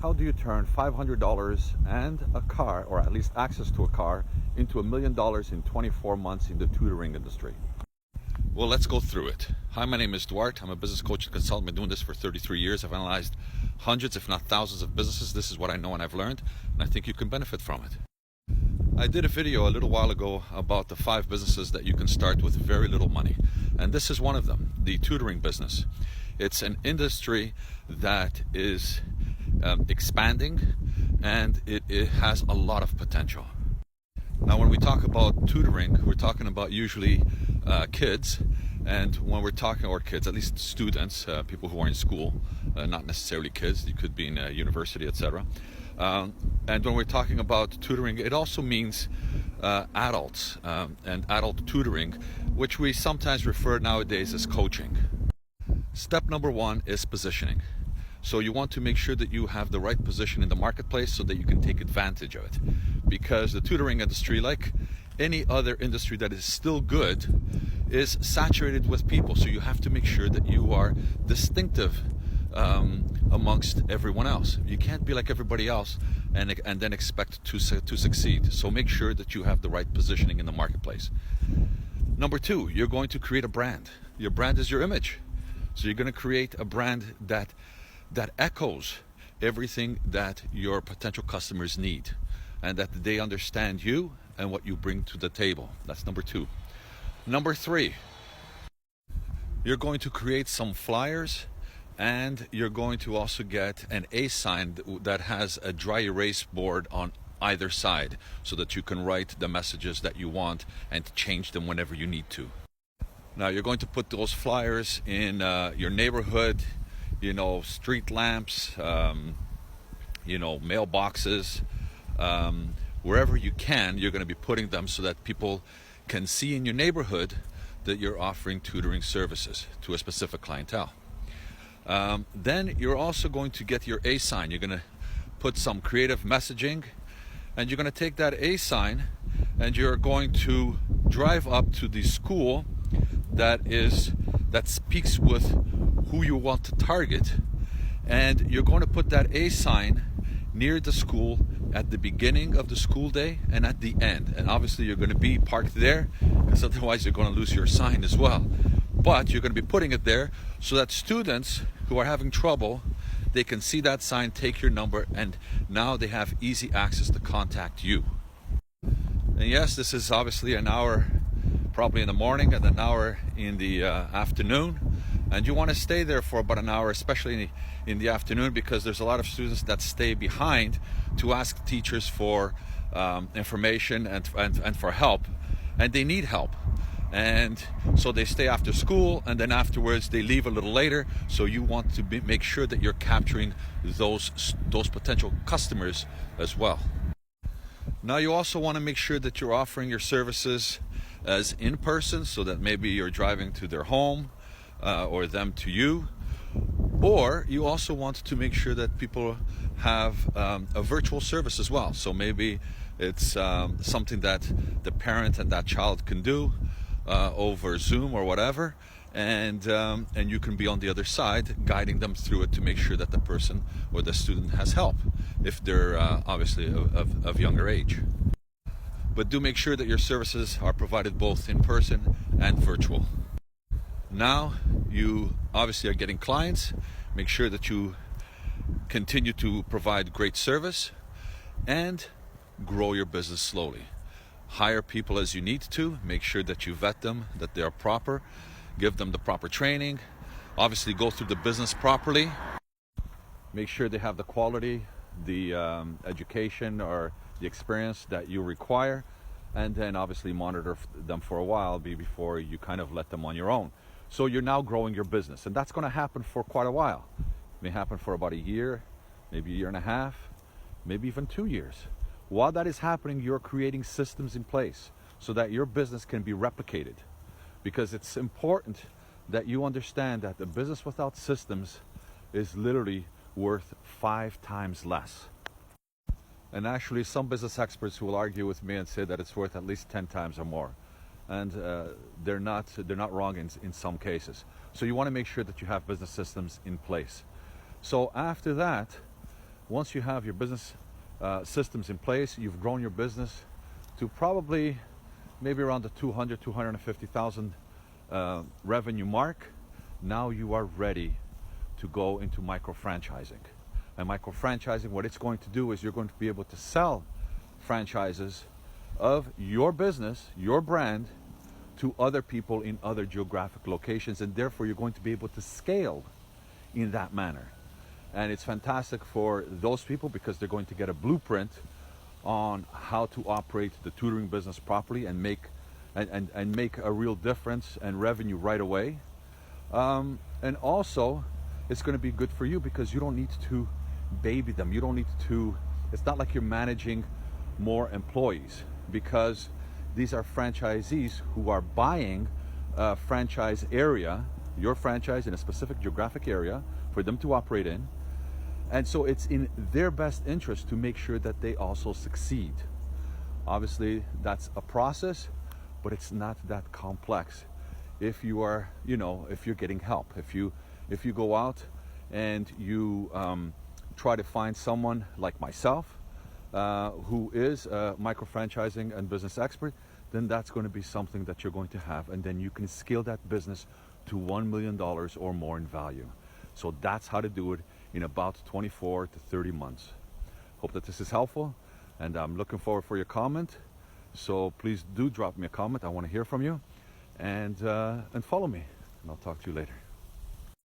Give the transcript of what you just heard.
How do you turn $500 and a car, or at least access to a car, into $1 million in 24 months in the tutoring industry? Well, let's go through it. Hi, my name is Duarte. I'm a business coach and consultant. I've been doing this for 33 years. I've analyzed hundreds, if not thousands of businesses. This is what I know and I've learned, and I think you can benefit from it. I did a video a little while ago about the 5 businesses that you can start with very little money. And this is one of them, the tutoring business. It's an industry that is expanding, and it has a lot of potential. Now, when we talk about tutoring, we're talking about usually kids, and when we're talking, or kids, at least students, people who are in school, not necessarily kids, you could be in a university, etc. And when we're talking about tutoring, it also means adults and adult tutoring, which we sometimes refer nowadays as coaching. Step number 1 is positioning. So you want to make sure that you have the right position in the marketplace so that you can take advantage of it. Because the tutoring industry, like any other industry that is still good, is saturated with people. So you have to make sure that you are distinctive amongst everyone else. You can't be like everybody else and then expect to succeed. So make sure that you have the right positioning in the marketplace. Number 2, you're going to create a brand. Your brand is your image. So you're going to create a brand that echoes everything that your potential customers need, and that they understand you and what you bring to the table. That's number 2. Number 3, you're going to create some flyers, and you're going to also get an A sign that has a dry erase board on either side so that you can write the messages that you want and change them whenever you need to. Now, you're going to put those flyers in your neighborhood, street lamps, mailboxes, wherever you can. You're going to be putting them so that people can see in your neighborhood that you're offering tutoring services to a specific clientele. Then you're also going to get your A sign. You're going to put some creative messaging, and you're going to take that A sign and you're going to drive up to the school that speaks with who you want to target, and you're going to put that A sign near the school at the beginning of the school day and at the end. And obviously you're going to be parked there, because otherwise you're going to lose your sign as well. But you're going to be putting it there so that students who are having trouble, they can see that sign, take your number, and now they have easy access to contact you. And yes, this is obviously an hour probably in the morning and an hour in the afternoon, and you want to stay there for about an hour, especially in the afternoon, because there's a lot of students that stay behind to ask teachers for information and for help, and they need help. And so they stay after school, and then afterwards they leave a little later. So you want to make sure that you're capturing those potential customers as well. Now, you also want to make sure that you're offering your services as in person, so that maybe you're driving to their home or them to you. Or you also want to make sure that people have a virtual service as well. So maybe it's something that the parent and that child can do over Zoom or whatever, and you can be on the other side guiding them through it to make sure that the person or the student has help if they're obviously of younger age. But do make sure that your services are provided both in person and virtual. Now you obviously are getting clients. Make sure that you continue to provide great service and grow your business slowly. Hire people as you need to. Make sure that you vet them, that they are proper. Give them the proper training. Obviously go through the business properly. Make sure they have the quality, the education or the experience that you require, and then obviously monitor them for a while before you kind of let them on your own. So you're now growing your business, and that's going to happen for quite a while. It may happen for about a year, maybe a year and a half, maybe even 2 years. While that is happening, you're creating systems in place so that your business can be replicated, because it's important that you understand that the business without systems is literally worth 5 times less. And actually, some business experts who will argue with me and say that it's worth at least 10 times or more. And they're not wrong in some cases. So you want to make sure that you have business systems in place. So after that, once you have your business systems in place, you've grown your business to probably maybe around the 250,000 revenue mark. Now you are ready to go into micro franchising. And micro franchising, what it's going to do is you're going to be able to sell franchises of your business, your brand, to other people in other geographic locations, and therefore you're going to be able to scale in that manner. And it's fantastic for those people because they're going to get a blueprint on how to operate the tutoring business properly and make a real difference and revenue right away. And also it's going to be good for you because you don't need to baby them. You don't need to, it's not like you're managing more employees, because these are franchisees who are buying a franchise area, your franchise in a specific geographic area for them to operate in. And so it's in their best interest to make sure that they also succeed. Obviously, that's a process, but it's not that complex. If you are, if you're getting help, if you go out and you try to find someone like myself who is a micro franchising and business expert, then that's going to be something that you're going to have, and then you can scale that business to $1 million or more in value. So that's how to do it in about 24 to 30 months. Hope that this is helpful, and I'm looking forward for your comment. So please do drop me a comment. I want to hear from you, and follow me, and I'll talk to you later.